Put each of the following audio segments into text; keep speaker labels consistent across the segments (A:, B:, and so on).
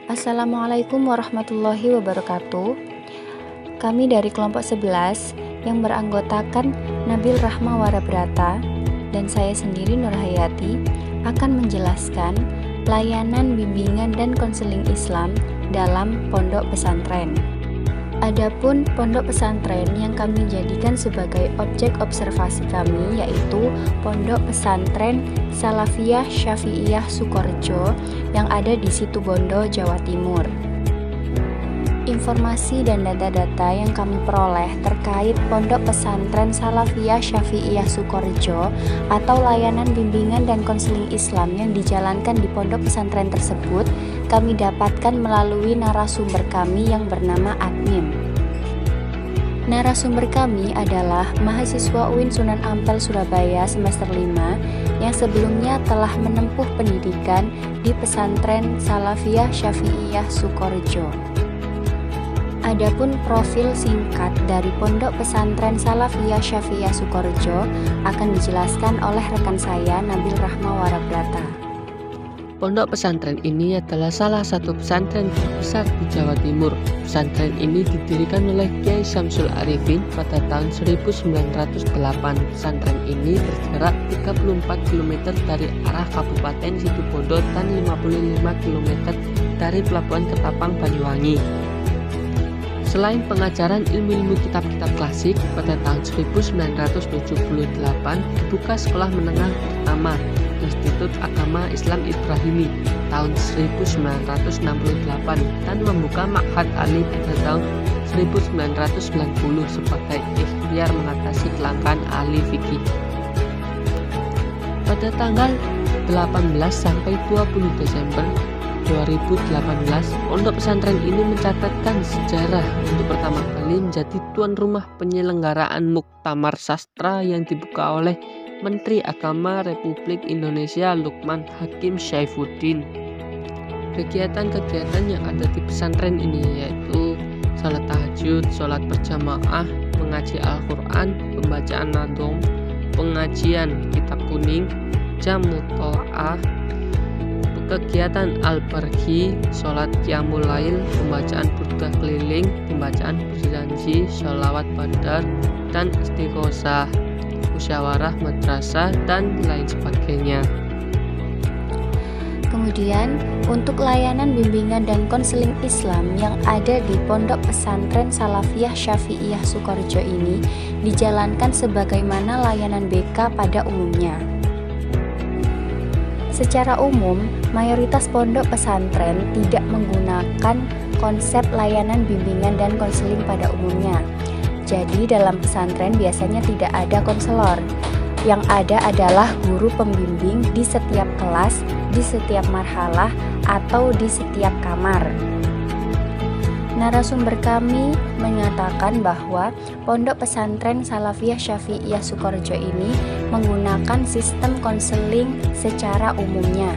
A: Assalamualaikum warahmatullahi wabarakatuh. Kami dari kelompok 11 yang beranggotakan Nabil Rahma Warabrata dan saya sendiri Nurhayati akan menjelaskan layanan bimbingan dan konseling Islam dalam pondok pesantren. Adapun pondok pesantren yang kami jadikan sebagai objek observasi kami yaitu Pondok Pesantren Salafiyah Syafi'iyah Sukorejo yang ada di Situbondo, Jawa Timur. Informasi dan data-data yang kami peroleh terkait Pondok Pesantren Salafiyah Syafi'iyah Sukorejo atau layanan bimbingan dan konseling Islam yang dijalankan di pondok pesantren tersebut kami dapatkan melalui narasumber kami yang bernama Admin. Narasumber kami adalah mahasiswa UIN Sunan Ampel Surabaya semester 5 yang sebelumnya telah menempuh pendidikan di Pesantren Salafiyah Syafi'iyah Sukorejo. Adapun profil singkat dari Pondok Pesantren Salafiyah Syafi'iyah Sukorejo akan dijelaskan oleh rekan saya Nabil Rahma Warabrata.
B: Pondok pesantren ini adalah salah satu pesantren terbesar di Jawa Timur. Pesantren ini didirikan oleh Kiai Syamsul Arifin pada tahun 1908. Pesantren ini berjarak 34 km dari arah Kabupaten Situbondo dan 55 km dari Pelabuhan Ketapang, Banyuwangi. Selain pengajaran ilmu-ilmu kitab-kitab klasik, pada tahun 1978 dibuka sekolah menengah pertama Institut Agama Islam Ibrahimi tahun 1968 dan membuka Ma'had Ali pada tahun 1990 sebagai ikhtiar mengatasi kelangkaan ahli fikih. Pada tanggal 18 sampai 20 Desember 2018, pondok pesantren ini mencatatkan sejarah untuk pertama kali menjadi tuan rumah penyelenggaraan Muktamar Sastra yang dibuka oleh Menteri Agama Republik Indonesia Lukman Hakim Saifuddin. Kegiatan-kegiatan yang ada di pesantren ini yaitu salat tahajud, salat berjamaah, mengaji Al-Quran, pembacaan nadom, pengajian kitab kuning, jam mutola'ah, kegiatan al-bargi, sholat qiyamul lail, pembacaan burdah keliling, pembacaan berjanji, sholawat badar, dan istighosah, musyawarah madrasah, dan lain sebagainya.
A: Kemudian, untuk layanan bimbingan dan konseling Islam yang ada di Pondok Pesantren Salafiyah Syafi'iyah Sukorejo ini dijalankan sebagaimana layanan BK pada umumnya. Secara umum, mayoritas pondok pesantren tidak menggunakan konsep layanan bimbingan dan konseling pada umumnya. Jadi dalam pesantren biasanya tidak ada konselor. Yang ada adalah guru pembimbing di setiap kelas, di setiap marhalah, atau di setiap kamar. Narasumber kami menyatakan bahwa Pondok Pesantren Salafiyah Syafi'iyah Sukorejo ini menggunakan sistem konseling secara umumnya.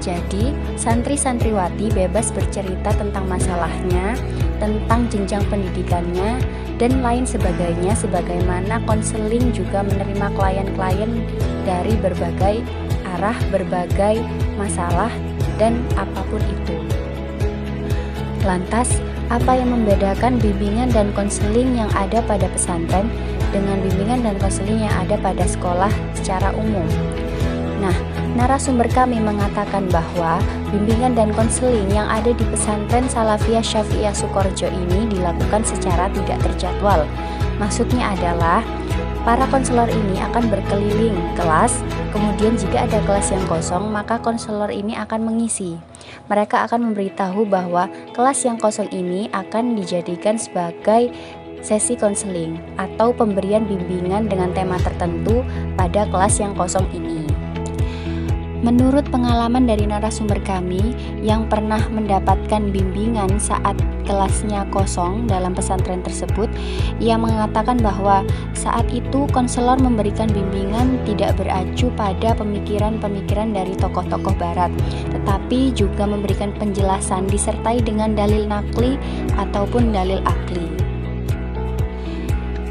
A: Jadi, santri-santriwati bebas bercerita tentang masalahnya, tentang jenjang pendidikannya, dan lain sebagainya, sebagaimana konseling juga menerima klien-klien dari berbagai arah, berbagai masalah, dan apapun itu. Lantas, apa yang membedakan bimbingan dan konseling yang ada pada pesantren dengan bimbingan dan konseling yang ada pada sekolah secara umum? Nah, narasumber kami mengatakan bahwa bimbingan dan konseling yang ada di pesantren Salafiyah Syafi'iyah Sukorejo ini dilakukan secara tidak terjadwal. Maksudnya adalah para konselor ini akan berkeliling kelas, kemudian jika ada kelas yang kosong, maka konselor ini akan mengisi. Mereka akan memberitahu bahwa kelas yang kosong ini akan dijadikan sebagai sesi konseling atau pemberian bimbingan dengan tema tertentu pada kelas yang kosong ini. Menurut pengalaman dari narasumber kami yang pernah mendapatkan bimbingan saat kelasnya kosong dalam pesantren tersebut, ia mengatakan bahwa saat itu konselor memberikan bimbingan tidak beracu pada pemikiran-pemikiran dari tokoh-tokoh barat, tetapi juga memberikan penjelasan disertai dengan dalil nakli ataupun dalil akli.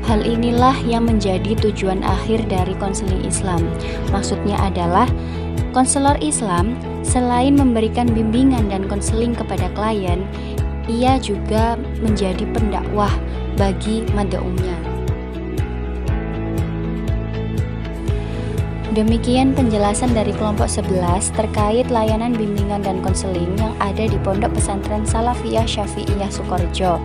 A: Hal inilah yang menjadi tujuan akhir dari konseling Islam. Maksudnya adalah Konselor Islam selain memberikan bimbingan dan konseling kepada klien, ia juga menjadi pendakwah bagi mad'unya. Demikian penjelasan dari kelompok 11 terkait layanan bimbingan dan konseling yang ada di Pondok Pesantren Salafiyah Syafi'iyah Sukorejo.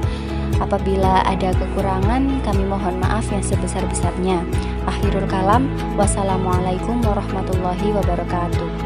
A: Apabila ada kekurangan, kami mohon maaf yang sebesar-besarnya. Akhirul kalam, wassalamualaikum warahmatullahi wabarakatuh.